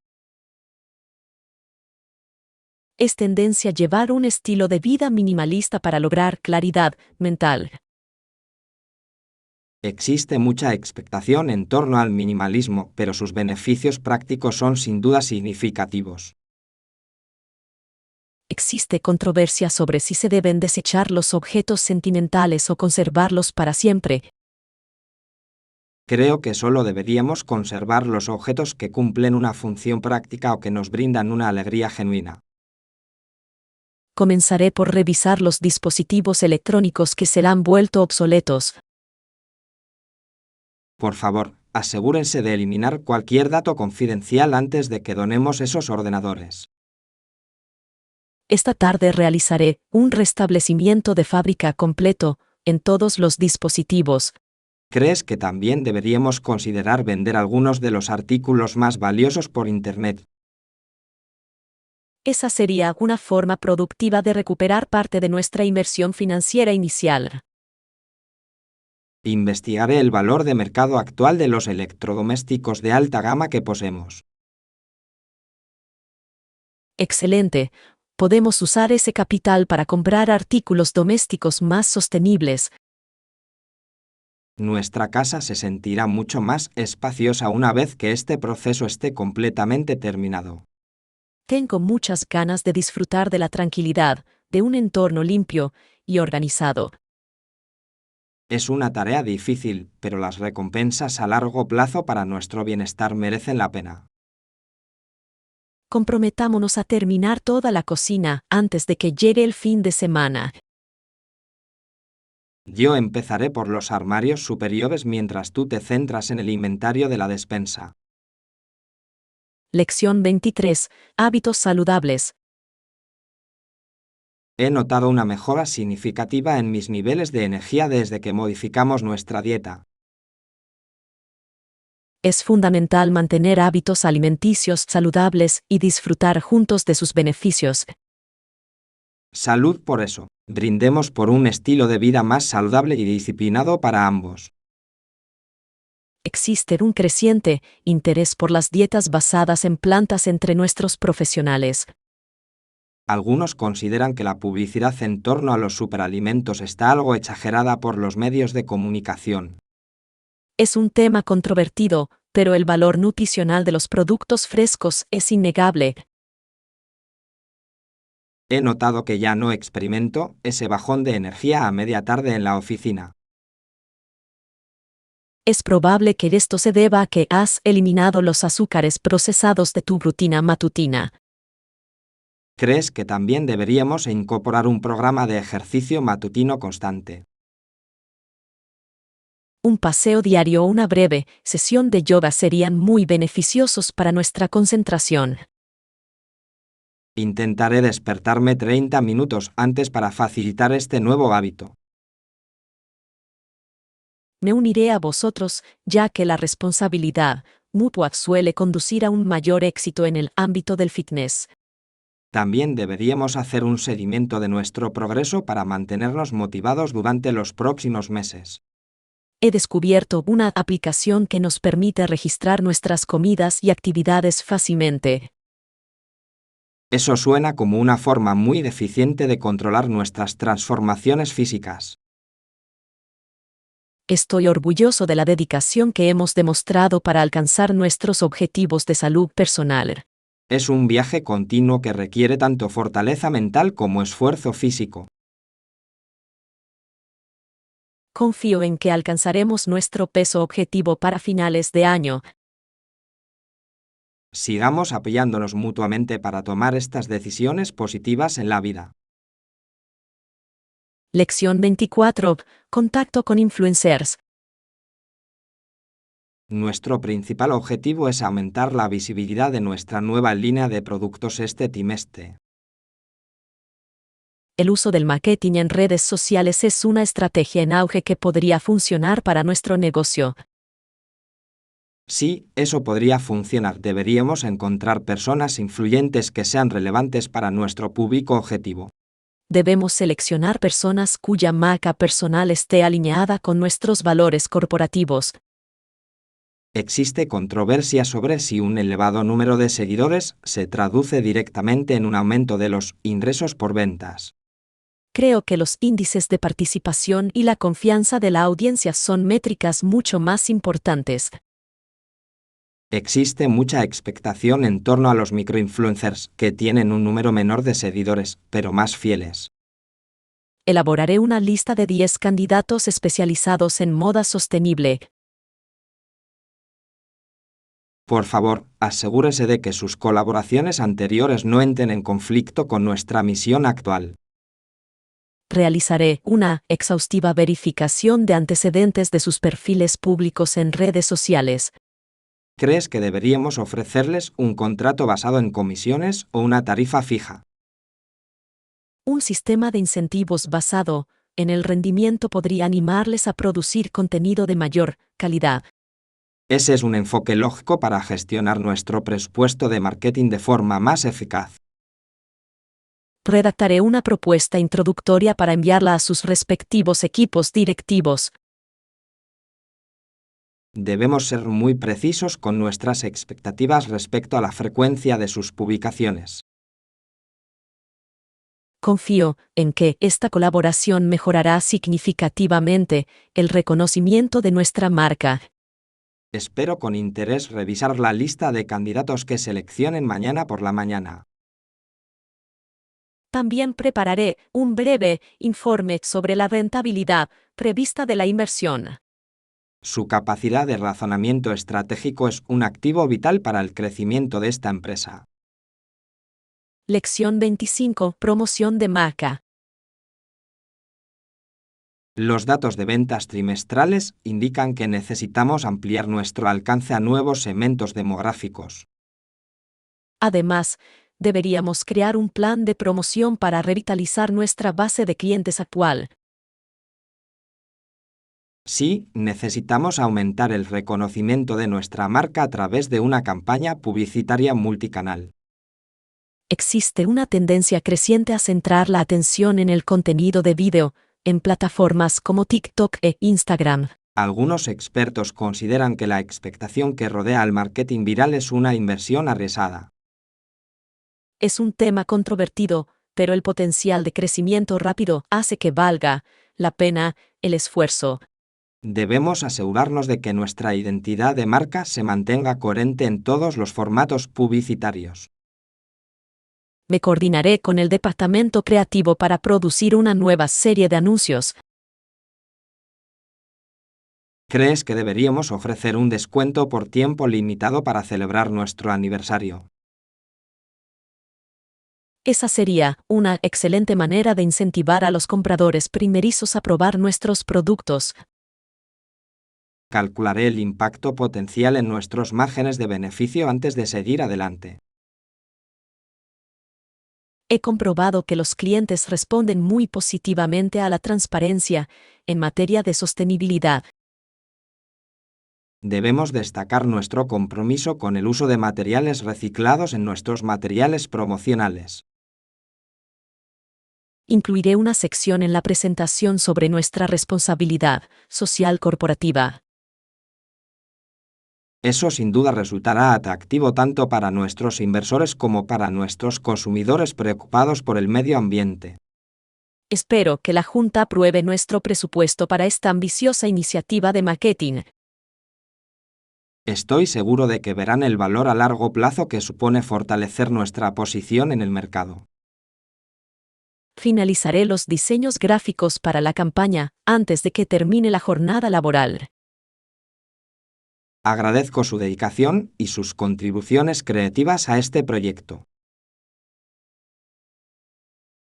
Es tendencia llevar un estilo de vida minimalista para lograr claridad mental. Existe mucha expectación en torno al minimalismo, pero sus beneficios prácticos son sin duda significativos. Existe controversia sobre si se deben desechar los objetos sentimentales o conservarlos para siempre. Creo que solo deberíamos conservar los objetos que cumplen una función práctica o que nos brindan una alegría genuina. Comenzaré por revisar los dispositivos electrónicos que se han vuelto obsoletos. Por favor, asegúrense de eliminar cualquier dato confidencial antes de que donemos esos ordenadores. Esta tarde realizaré un restablecimiento de fábrica completo en todos los dispositivos. ¿Crees que también deberíamos considerar vender algunos de los artículos más valiosos por Internet? Esa sería una forma productiva de recuperar parte de nuestra inversión financiera inicial. Investigaré el valor de mercado actual de los electrodomésticos de alta gama que poseemos. Excelente. Podemos usar ese capital para comprar artículos domésticos más sostenibles. Nuestra casa se sentirá mucho más espaciosa una vez que este proceso esté completamente terminado. Tengo muchas ganas de disfrutar de la tranquilidad, de un entorno limpio y organizado. Es una tarea difícil, pero las recompensas a largo plazo para nuestro bienestar merecen la pena. Comprometámonos a terminar toda la cocina antes de que llegue el fin de semana. Yo empezaré por los armarios superiores mientras tú te centras en el inventario de la despensa. Lección 23. Hábitos saludables. He notado una mejora significativa en mis niveles de energía desde que modificamos nuestra dieta. Es fundamental mantener hábitos alimenticios saludables y disfrutar juntos de sus beneficios. Salud por eso. Brindemos por un estilo de vida más saludable y disciplinado para ambos. Existe un creciente interés por las dietas basadas en plantas entre nuestros profesionales. Algunos consideran que la publicidad en torno a los superalimentos está algo exagerada por los medios de comunicación. Es un tema controvertido, pero el valor nutricional de los productos frescos es innegable. He notado que ya no experimento ese bajón de energía a media tarde en la oficina. Es probable que esto se deba a que has eliminado los azúcares procesados de tu rutina matutina. ¿Crees que también deberíamos incorporar un programa de ejercicio matutino constante? Un paseo diario o una breve sesión de yoga serían muy beneficiosos para nuestra concentración. Intentaré despertarme 30 minutos antes para facilitar este nuevo hábito. Me uniré a vosotros, ya que la responsabilidad mutua suele conducir a un mayor éxito en el ámbito del fitness. También deberíamos hacer un seguimiento de nuestro progreso para mantenernos motivados durante los próximos meses. He descubierto una aplicación que nos permite registrar nuestras comidas y actividades fácilmente. Eso suena como una forma muy eficiente de controlar nuestras transformaciones físicas. Estoy orgulloso de la dedicación que hemos demostrado para alcanzar nuestros objetivos de salud personal. Es un viaje continuo que requiere tanto fortaleza mental como esfuerzo físico. Confío en que alcanzaremos nuestro peso objetivo para finales de año. Sigamos apoyándonos mutuamente para tomar estas decisiones positivas en la vida. Lección 24. Contacto con influencers. Nuestro principal objetivo es aumentar la visibilidad de nuestra nueva línea de productos este trimestre. El uso del marketing en redes sociales es una estrategia en auge que podría funcionar para nuestro negocio. Sí, eso podría funcionar. Deberíamos encontrar personas influyentes que sean relevantes para nuestro público objetivo. Debemos seleccionar personas cuya marca personal esté alineada con nuestros valores corporativos. Existe controversia sobre si un elevado número de seguidores se traduce directamente en un aumento de los ingresos por ventas. Creo que los índices de participación y la confianza de la audiencia son métricas mucho más importantes. Existe mucha expectación en torno a los microinfluencers, que tienen un número menor de seguidores, pero más fieles. Elaboraré una lista de 10 candidatos especializados en moda sostenible. Por favor, asegúrese de que sus colaboraciones anteriores no entren en conflicto con nuestra misión actual. Realizaré una exhaustiva verificación de antecedentes de sus perfiles públicos en redes sociales. ¿Crees que deberíamos ofrecerles un contrato basado en comisiones o una tarifa fija? Un sistema de incentivos basado en el rendimiento podría animarles a producir contenido de mayor calidad. Ese es un enfoque lógico para gestionar nuestro presupuesto de marketing de forma más eficaz. Redactaré una propuesta introductoria para enviarla a sus respectivos equipos directivos. Debemos ser muy precisos con nuestras expectativas respecto a la frecuencia de sus publicaciones. Confío en que esta colaboración mejorará significativamente el reconocimiento de nuestra marca. Espero con interés revisar la lista de candidatos que seleccionen mañana por la mañana. También prepararé un breve informe sobre la rentabilidad prevista de la inversión. Su capacidad de razonamiento estratégico es un activo vital para el crecimiento de esta empresa. Lección 25. Promoción de marca. Los datos de ventas trimestrales indican que necesitamos ampliar nuestro alcance a nuevos segmentos demográficos. Además, deberíamos crear un plan de promoción para revitalizar nuestra base de clientes actual. Sí, necesitamos aumentar el reconocimiento de nuestra marca a través de una campaña publicitaria multicanal. Existe una tendencia creciente a centrar la atención en el contenido de vídeo, en plataformas como TikTok e Instagram. Algunos expertos consideran que la expectación que rodea al marketing viral es una inversión arriesgada. Es un tema controvertido, pero el potencial de crecimiento rápido hace que valga la pena el esfuerzo. Debemos asegurarnos de que nuestra identidad de marca se mantenga coherente en todos los formatos publicitarios. Me coordinaré con el departamento creativo para producir una nueva serie de anuncios. ¿Crees que deberíamos ofrecer un descuento por tiempo limitado para celebrar nuestro aniversario? Esa sería una excelente manera de incentivar a los compradores primerizos a probar nuestros productos. Calcularé el impacto potencial en nuestros márgenes de beneficio antes de seguir adelante. He comprobado que los clientes responden muy positivamente a la transparencia en materia de sostenibilidad. Debemos destacar nuestro compromiso con el uso de materiales reciclados en nuestros materiales promocionales. Incluiré una sección en la presentación sobre nuestra responsabilidad social corporativa. Eso sin duda resultará atractivo tanto para nuestros inversores como para nuestros consumidores preocupados por el medio ambiente. Espero que la Junta apruebe nuestro presupuesto para esta ambiciosa iniciativa de marketing. Estoy seguro de que verán el valor a largo plazo que supone fortalecer nuestra posición en el mercado. Finalizaré los diseños gráficos para la campaña antes de que termine la jornada laboral. Agradezco su dedicación y sus contribuciones creativas a este proyecto.